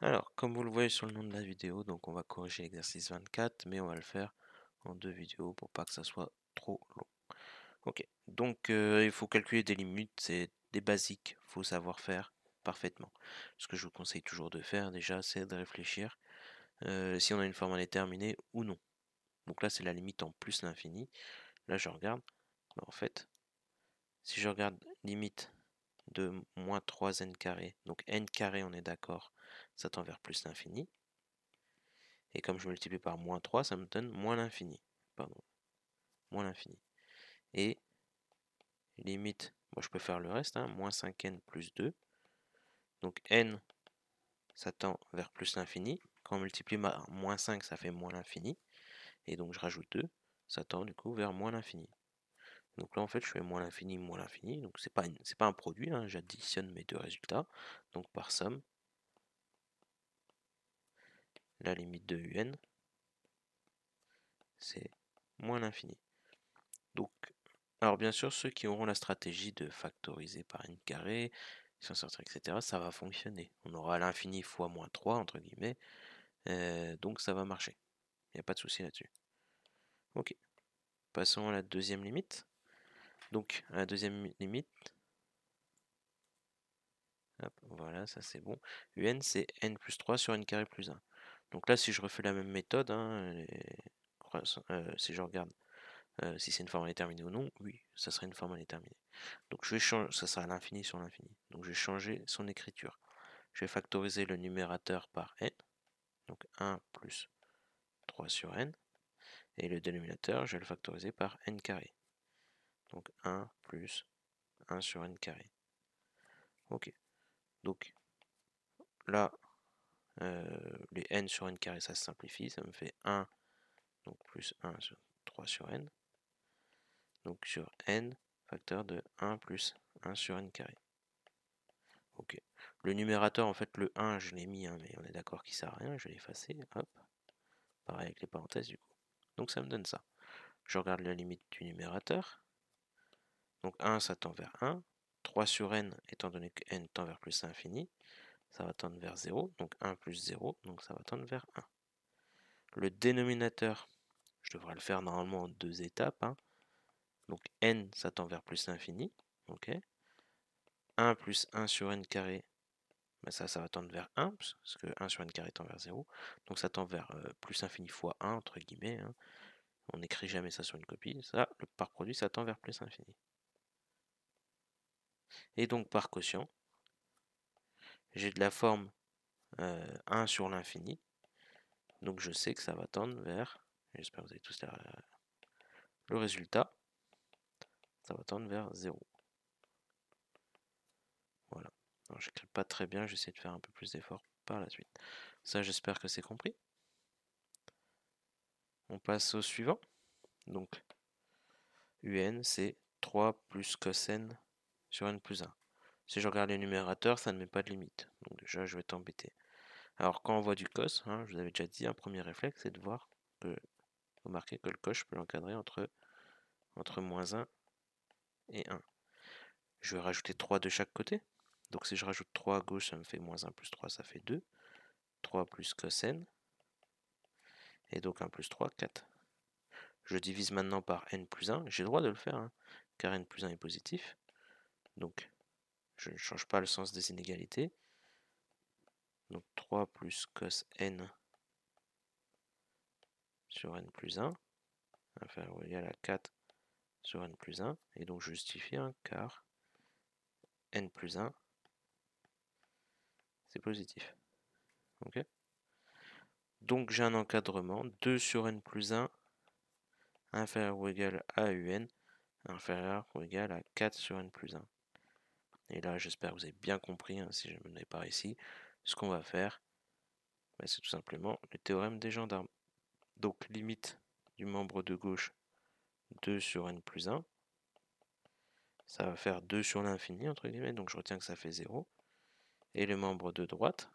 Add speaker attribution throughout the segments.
Speaker 1: Alors, comme vous le voyez sur le nom de la vidéo, donc on va corriger l'exercice 24, mais on va le faire en deux vidéos pour pas que ça soit trop long. Ok, donc il faut calculer des limites, c'est des basiques, il faut savoir faire parfaitement. Ce que je vous conseille toujours de faire déjà, c'est de réfléchir si on a une forme indéterminée ou non. Donc là, c'est la limite en plus l'infini. Là, je regarde, en fait, si je regarde limite de moins 3n carré, donc n carré, on est d'accord, ça tend vers plus l'infini. Et comme je multiplie par moins 3, ça me donne moins l'infini. Pardon, moins l'infini. Et limite, moi je peux faire le reste, hein, moins 5n plus 2. Donc n, ça tend vers plus l'infini. Quand on multiplie par moins 5, ça fait moins l'infini. Et donc je rajoute 2, ça tend du coup vers moins l'infini. Donc là en fait je fais moins l'infini, moins l'infini. Donc c'est pas un produit, hein, j'additionne mes deux résultats. Donc par somme, la limite de un, c'est moins l'infini. Donc, alors bien sûr, ceux qui auront la stratégie de factoriser par n carré, s'en sortir, etc., ça va fonctionner. On aura l'infini fois moins 3, entre guillemets, donc ça va marcher. Il n'y a pas de souci là-dessus. Ok, passons à la deuxième limite. Donc, à la deuxième limite, hop, voilà, ça c'est bon. Un, c'est n plus 3 sur n carré plus 1. Donc là, si je refais la même méthode, hein, si je regarde si c'est une forme indéterminée ou non, oui, ça serait une forme indéterminée. Donc je vais changer, ça sera l'infini sur l'infini. Donc je vais changer son écriture. Je vais factoriser le numérateur par n, donc 1 plus 3 sur n, et le dénominateur, je vais le factoriser par n carré. Donc 1 plus 1 sur n carré. Ok, donc là, les n sur n carré, ça se simplifie, ça me fait 1, donc plus 1 sur 3 sur n, donc sur n, facteur de 1 plus 1 sur n carré. Ok. Le numérateur, en fait, le 1, je l'ai mis, hein, mais on est d'accord qu'il sert à rien, je vais l'effacer, hop. Pareil avec les parenthèses, du coup. Donc ça me donne ça. Je regarde la limite du numérateur. Donc 1, ça tend vers 1. 3 sur n, étant donné que n tend vers plus l'infini, ça va tendre vers 0. Donc 1 plus 0, donc ça va tendre vers 1. Le dénominateur, je devrais le faire normalement en deux étapes, hein. Donc n, ça tend vers plus l'infini. Ok. 1 plus 1 sur n carré, ben ça va tendre vers 1, parce que 1 sur n carré tend vers 0. Donc ça tend vers plus infini fois 1, entre guillemets, hein. On n'écrit jamais ça sur une copie. Ça, le par produit, ça tend vers plus infini. Et donc par quotient, j'ai de la forme 1 sur l'infini. Donc je sais que ça va tendre vers, j'espère que vous avez tous le résultat, ça va tendre vers 0. Voilà. Alors j'écris pas très bien, j'essaie de faire un peu plus d'efforts par la suite. Ça, j'espère que c'est compris. On passe au suivant. Donc un, c'est 3 plus cos n sur n plus 1. Si je regarde les numérateurs, ça ne met pas de limite. Donc déjà, je vais t'embêter. Alors quand on voit du cos, hein, je vous avais déjà dit, un premier réflexe, c'est de voir que, remarquez que le cos, je peux l'encadrer entre moins 1 et 1. Je vais rajouter 3 de chaque côté. Donc si je rajoute 3 à gauche, ça me fait moins 1 plus 3, ça fait 2. 3 plus cos n. Et donc 1 plus 3, 4. Je divise maintenant par n plus 1. J'ai le droit de le faire, hein, car n plus 1 est positif. Donc je ne change pas le sens des inégalités. Donc 3 plus cos n sur n plus 1, inférieur ou égal à 4 sur n plus 1. Et donc je justifie, hein, car n plus 1, c'est positif. Ok. Donc j'ai un encadrement, 2 sur n plus 1, inférieur ou égal à un, inférieur ou égal à 4 sur n plus 1. Et là, j'espère que vous avez bien compris, hein, si je ne l'ai pas ici, ce qu'on va faire, c'est tout simplement le théorème des gendarmes. Donc limite du membre de gauche, 2 sur n plus 1, ça va faire 2 sur l'infini, entre guillemets, donc je retiens que ça fait 0. Et le membre de droite,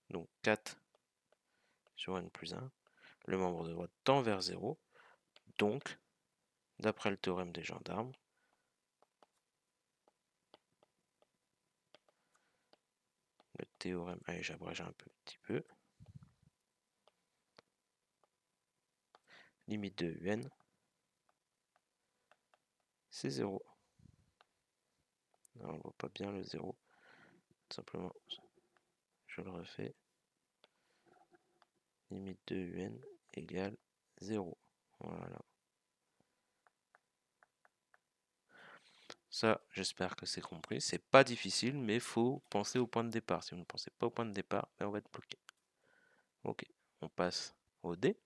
Speaker 1: donc 4 sur n plus 1, le membre de droite tend vers 0, donc, d'après le théorème des gendarmes, théorème. Allez, j'abrège un petit peu. Limite de UN, c'est 0. Non, on voit pas bien le 0. Tout simplement, je le refais. Limite de UN égale 0. Voilà. Ça, j'espère que c'est compris. C'est pas difficile, mais il faut penser au point de départ. Si vous ne pensez pas au point de départ, ben on va être bloqué. Ok, on passe au D.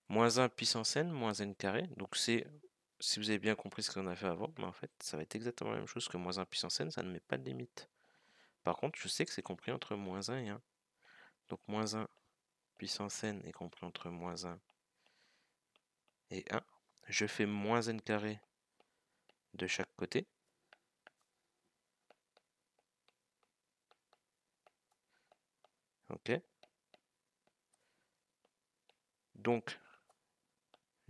Speaker 1: Moins 1 puissance n, moins n carré. Donc c'est, si vous avez bien compris ce qu'on a fait avant, mais en fait, ça va être exactement la même chose que moins 1 puissance n, ça ne met pas de limite. Par contre, je sais que c'est compris entre moins 1 et 1. Donc moins 1 puissance n est compris entre moins 1 et 1. Je fais moins n carré de chaque côté. Ok. Donc,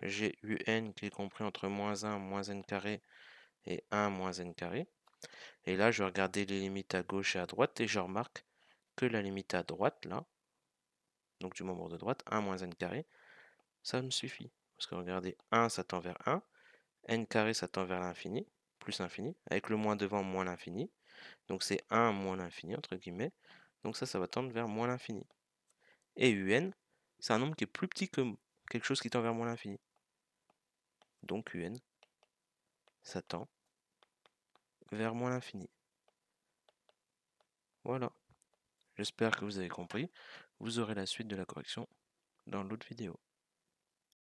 Speaker 1: j'ai un qui est compris entre moins 1 moins n carré et 1 moins n carré. Et là, je vais regarder les limites à gauche et à droite et je remarque que la limite à droite, là, donc du membre de droite, 1 moins n carré, ça me suffit. Parce que regardez, 1 ça tend vers 1, n carré ça tend vers l'infini, plus l'infini, avec le moins devant moins l'infini. Donc c'est 1 moins l'infini, entre guillemets. Donc ça va tendre vers moins l'infini. Et un, c'est un nombre qui est plus petit que quelque chose qui tend vers moins l'infini. Donc un, ça tend vers moins l'infini. Voilà. J'espère que vous avez compris. Vous aurez la suite de la correction dans l'autre vidéo.